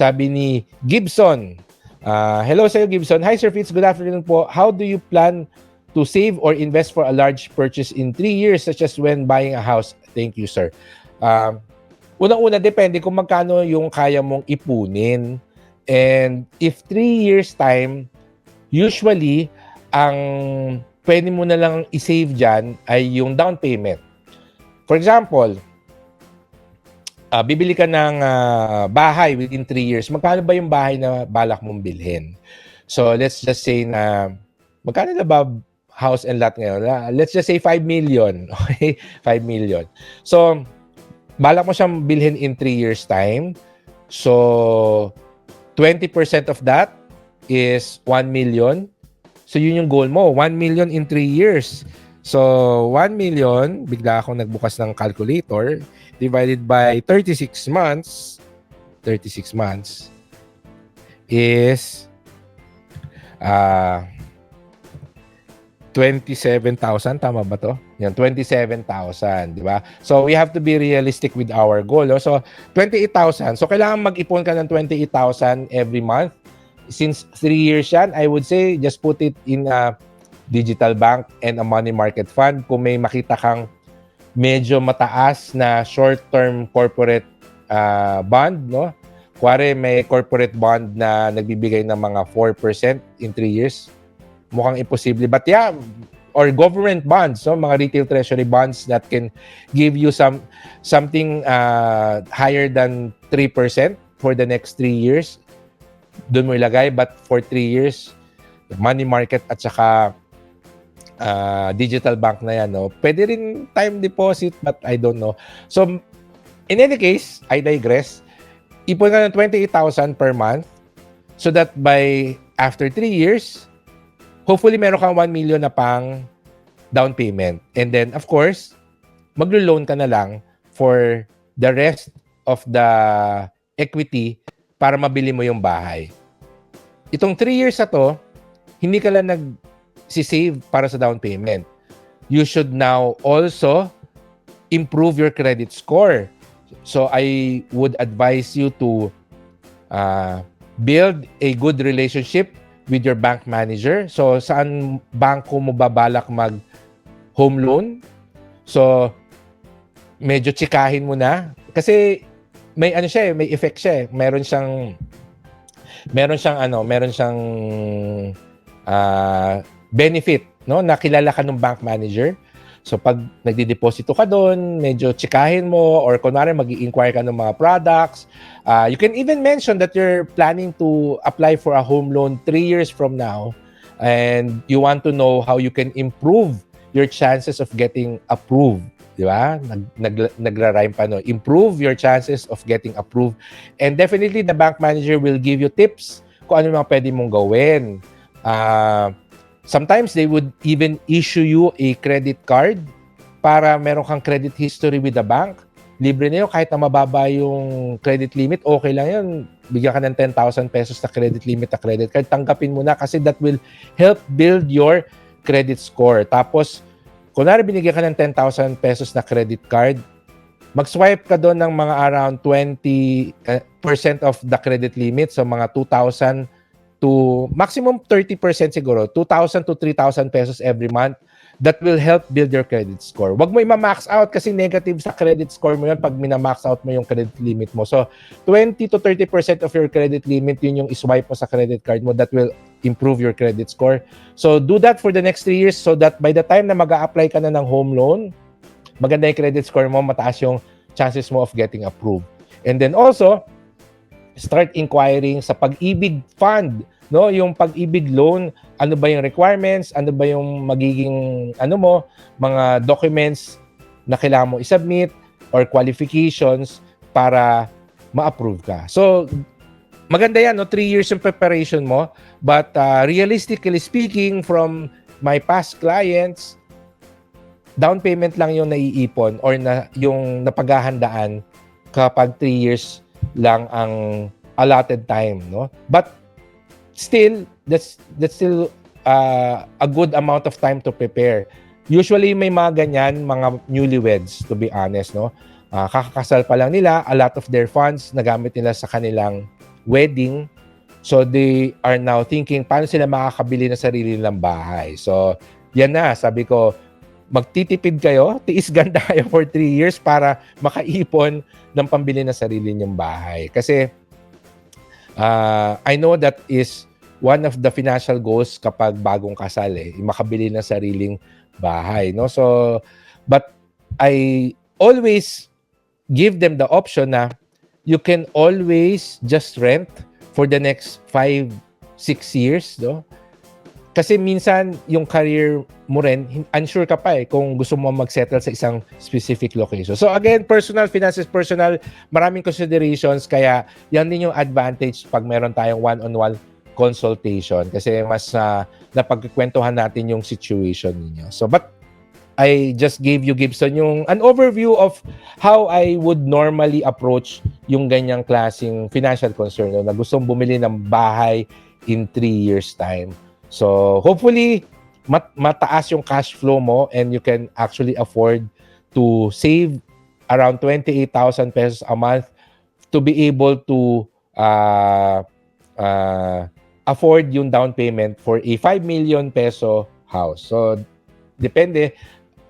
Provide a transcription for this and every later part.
Sabi ni Gibson, hello sa'yo Gibson. Hi Sir Fitz, good afternoon po. How do you plan to save or invest for a large purchase in 3 years such as when buying a house? Thank you, sir. Unang-una, depende kung magkano yung kaya mong ipunin. And if 3 years time, usually, ang pwede mo na lang i-save dyan ay yung down payment. For example, bibili ka ng bahay within 3 years. Magkano ba yung bahay na balak mong bilhin? So, let's just say na, magkano na ba house and lot ngayon? Let's just say 5 million. Okay? 5 million. So, balak mo siyang bilhin in 3 years time. So, 20% of that is 1 million. So, yun yung goal mo. 1 million in 3 years. So, 1 million, bigla akong nagbukas ng calculator, divided by 36 months is 27,000, tama ba to? Yan, 27,000, di ba? So, we have to be realistic with our goal. No? So, 28,000. So, kailangan mag-ipon ka ng 28,000 every month. Since 3 years yan, I would say, just put it in a digital bank and a money market fund. Kung may makita kang medyo mataas na short-term corporate bond, no? Kuwari, may corporate bond na nagbibigay ng mga 4% in 3 years. Mukhang imposible. But yeah, or government bonds, so mga retail treasury bonds that can give you something higher than 3% for the next 3 years. Doon mo ilagay. But for 3 years, money market at saka digital bank na yan. No? Pwede rin time deposit, but I don't know. So, in any case, I digress. Ipon ka ng 28,000 per month so that by after 3 years, hopefully, meron kang 1 million na pang down payment. And then, of course, maglo-loan ka na lang for the rest of the equity para mabili mo yung bahay. Itong 3 years na to, hindi ka lang nag-save para sa down payment. You should now also improve your credit score. So, I would advise you to build a good relationship with your bank manager. So, saan bangko mo babalak mag-home loan? So, medyo tsikahin mo na. Kasi, may effect siya eh. Meron siyang benefit, no? Nakilala ka ng bank manager. So, pag nagdi-deposito ka doon, medyo tsikahin mo, or kunwari mag-i-inquire ka ng mga products. You can even mention that you're planning to apply for a home loan 3 years from now, and you want to know how you can improve your chances of getting approved. Di ba? Nagra-rhyme pa, no? Improve your chances of getting approved. And definitely, the bank manager will give you tips kung ano mga pwede mong gawin. Sometimes they would even issue you a credit card para meron kang credit history with the bank. Libre na yun, kahit na mababa yung credit limit, okay lang yun. Bigyan ka ng 10,000 pesos na credit limit na credit card, tanggapin mo na kasi that will help build your credit score. Tapos, kunwari binigyan ka ng 10,000 pesos na credit card, mag-swipe ka doon ng mga around 20% of the credit limit, so mga 2,000 to maximum 30% siguro, 2,000 to 3,000 pesos every month. That will help build your credit score. Wag mo i-max out kasi negative sa credit score mo yun pag mina-max out mo yung credit limit mo. So, 20 to 30% of your credit limit, yun yung iswipe mo sa credit card mo. That will improve your credit score. So, do that for the next 3 years so that by the time na mag-a-apply ka na ng home loan, maganda yung credit score mo, mataas yung chances mo of getting approved. And then also, start inquiring sa Pag-ibig Fund. No, yung Pag-ibig loan, ano ba yung requirements, ano ba yung magiging mga documents na kailangan mo i-submit or qualifications para ma-approve ka. So maganda yan, no? 3 years yung preparation mo, but realistically speaking, from my past clients, down payment lang yung naiipon or yung napaghahandaan kapag 3 years lang ang allotted time, no? But still, that's still a good amount of time to prepare. Usually, may mga ganyan, mga newlyweds, to be honest, no? Kakakasal pa lang nila, a lot of their funds nagamit nila sa kanilang wedding. So they are now thinking, paano sila makakabili ng sarili nilang bahay? So yan na, sabi ko, magtitipid kayo, tiis ganda kayo for 3 years para makaipon ng pambili ng sarili niyong bahay. Kasi I know that is one of the financial goals kapag bagong kasal makabili ng sariling bahay, no? So but I always give them the option na you can always just rent for the next 5-6 years, no? Kasi minsan yung career mo rin, unsure ka pa kung gusto mo mag-settle sa isang specific location. So again, personal finances, personal, maraming considerations, kaya yan din yung advantage pag meron tayong one-on-one consultation kasi mas napagkikwentuhan natin yung situation ninyo. So but I just gave you, Gibson, an overview of how I would normally approach yung ganyang klaseng financial concern na gustong bumili ng bahay in 3 years time. So hopefully mataas yung cash flow mo and you can actually afford to save around 28,000 pesos a month to be able to afford yung down payment for a 5 million peso house. So depende,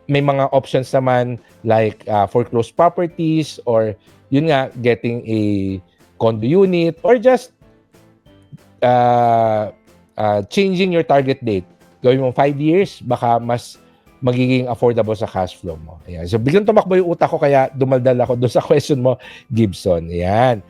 may mga options naman like foreclosed properties or yun nga, getting a condo unit or just changing your target date. Gawin mo 5 years, baka mas magiging affordable sa cash flow mo. Ayan. So biglang tumakbo yung utak ko kaya dumaldal ako doon sa question mo, Gibson. Ayan.